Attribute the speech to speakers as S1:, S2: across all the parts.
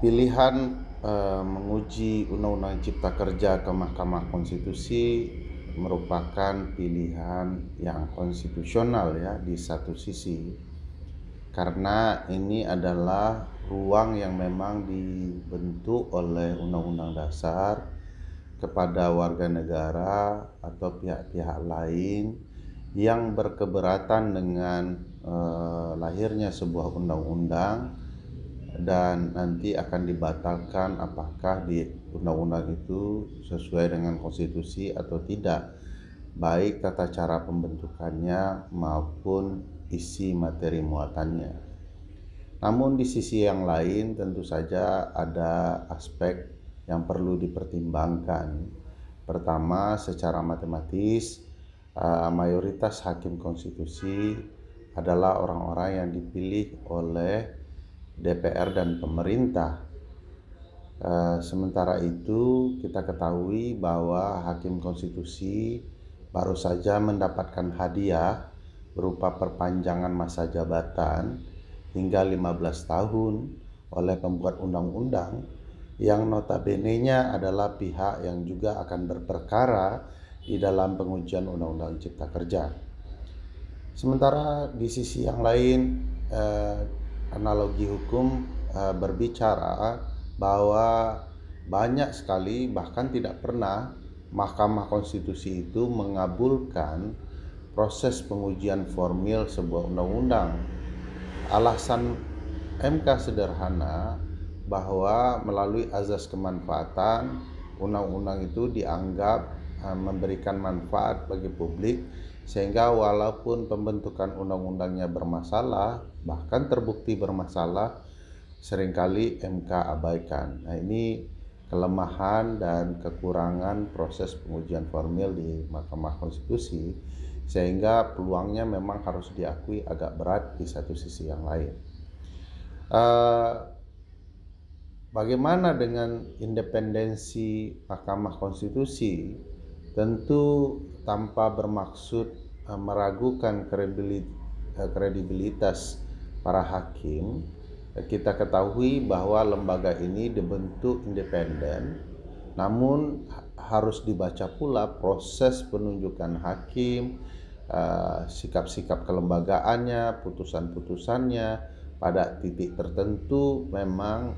S1: Pilihan menguji Undang-Undang Cipta Kerja ke Mahkamah Konstitusi merupakan pilihan yang konstitusional ya di satu sisi, karena ini adalah ruang yang memang dibentuk oleh Undang-Undang Dasar kepada warga negara atau pihak-pihak lain yang berkeberatan dengan lahirnya sebuah undang-undang dan nanti akan dibatalkan apakah di undang-undang itu sesuai dengan konstitusi atau tidak, baik tata cara pembentukannya maupun isi materi muatannya. Namun di sisi yang lain tentu saja ada aspek yang perlu dipertimbangkan. Pertama, secara matematis mayoritas hakim konstitusi adalah orang-orang yang dipilih oleh DPR dan pemerintah. Sementara itu kita ketahui bahwa hakim konstitusi baru saja mendapatkan hadiah berupa perpanjangan masa jabatan hingga 15 tahun oleh pembuat undang-undang yang notabene-nya adalah pihak yang juga akan berperkara di dalam pengujian Undang-Undang Cipta Kerja. Sementara di sisi yang lain analogi hukum berbicara bahwa banyak sekali, bahkan tidak pernah Mahkamah Konstitusi itu mengabulkan proses pengujian formil sebuah undang-undang. Alasan MK sederhana, bahwa melalui azas kemanfaatan undang-undang itu dianggap memberikan manfaat bagi publik, sehingga walaupun pembentukan undang-undangnya bermasalah, bahkan terbukti bermasalah, seringkali MK abaikan. Nah, ini kelemahan dan kekurangan proses pengujian formil di Mahkamah Konstitusi, sehingga peluangnya memang harus diakui agak berat di satu sisi yang lain. Bagaimana dengan independensi Mahkamah Konstitusi? Tentu tanpa bermaksud meragukan kredibilitas para hakim, kita ketahui bahwa lembaga ini dibentuk independen, namun harus dibaca pula proses penunjukan hakim, sikap-sikap kelembagaannya, putusan-putusannya pada titik tertentu memang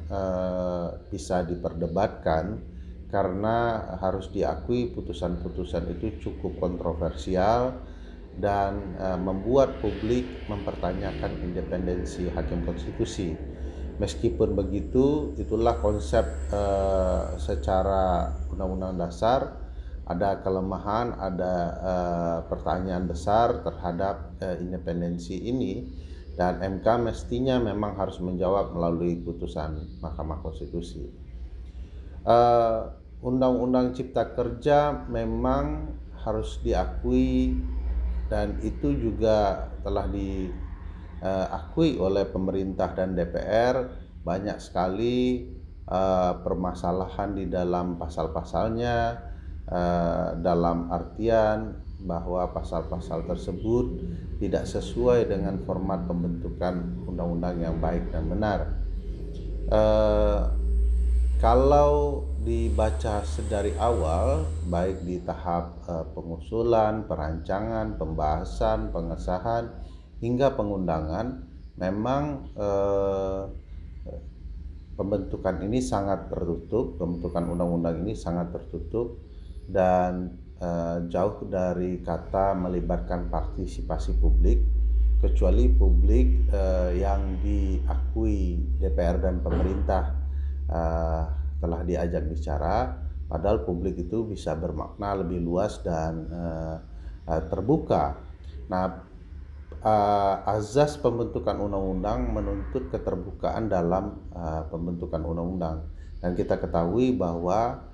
S1: bisa diperdebatkan, karena harus diakui putusan-putusan itu cukup kontroversial dan membuat publik mempertanyakan independensi hakim konstitusi. Meskipun begitu, itulah konsep secara Undang-Undang Dasar, ada kelemahan, ada pertanyaan besar terhadap independensi ini, dan MK mestinya memang harus menjawab melalui putusan Mahkamah Konstitusi. Undang-Undang Cipta Kerja memang harus diakui, dan itu juga telah diakui oleh pemerintah dan DPR. Banyak sekali permasalahan di dalam pasal-pasalnya, dalam artian bahwa pasal-pasal tersebut tidak sesuai dengan format pembentukan undang-undang yang baik dan benar. Kalau dibaca sedari awal, baik di tahap pengusulan, perancangan, pembahasan, pengesahan, hingga pengundangan, memang pembentukan ini sangat tertutup, pembentukan undang-undang ini sangat tertutup, dan jauh dari kata melibatkan partisipasi publik, kecuali publik yang diakui DPR dan pemerintah telah diajak bicara, padahal publik itu bisa bermakna lebih luas dan terbuka. Nah, azas pembentukan undang-undang menuntut keterbukaan dalam pembentukan undang-undang, dan kita ketahui bahwa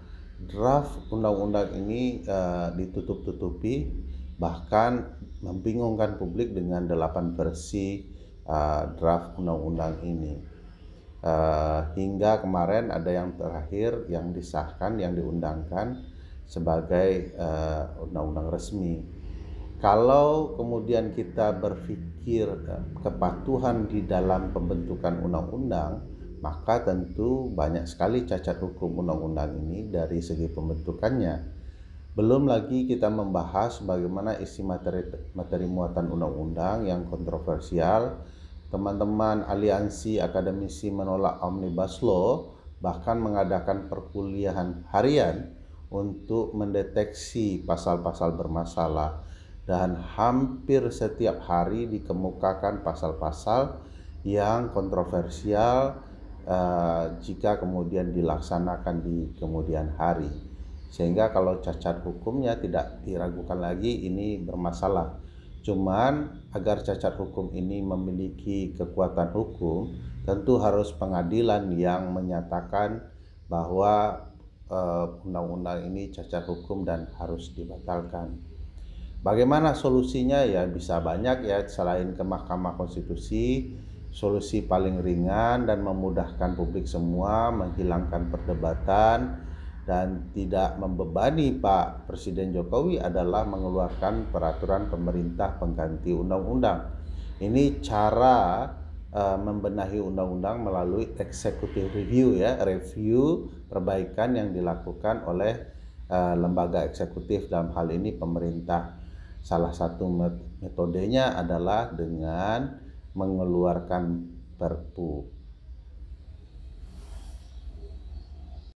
S1: draft undang-undang ini ditutup-tutupi, bahkan membingungkan publik dengan 8 versi draft undang-undang ini. Hingga kemarin ada yang terakhir yang disahkan, yang diundangkan sebagai undang-undang resmi. Kalau kemudian kita berpikir kepatuhan di dalam pembentukan undang-undang, maka tentu banyak sekali cacat hukum undang-undang ini dari segi pembentukannya. Belum lagi kita membahas bagaimana isi materi muatan undang-undang yang kontroversial. Teman-teman aliansi akademisi menolak Omnibus Law bahkan mengadakan perkuliahan harian untuk mendeteksi pasal-pasal bermasalah, dan hampir setiap hari dikemukakan pasal-pasal yang kontroversial jika kemudian dilaksanakan di kemudian hari. Sehingga kalau cacat hukumnya tidak diragukan lagi ini bermasalah. Cuman agar cacat hukum ini memiliki kekuatan hukum, tentu harus pengadilan yang menyatakan bahwa undang-undang ini cacat hukum dan harus dibatalkan. Bagaimana solusinya? Ya bisa banyak ya, selain ke Mahkamah Konstitusi. Solusi paling ringan dan memudahkan publik semua, menghilangkan perdebatan dan tidak membebani Pak Presiden Jokowi adalah mengeluarkan peraturan pemerintah pengganti undang-undang. Ini cara membenahi undang-undang melalui executive review ya, review perbaikan yang dilakukan oleh lembaga eksekutif, dalam hal ini pemerintah. Salah satu metodenya adalah dengan mengeluarkan Perpu.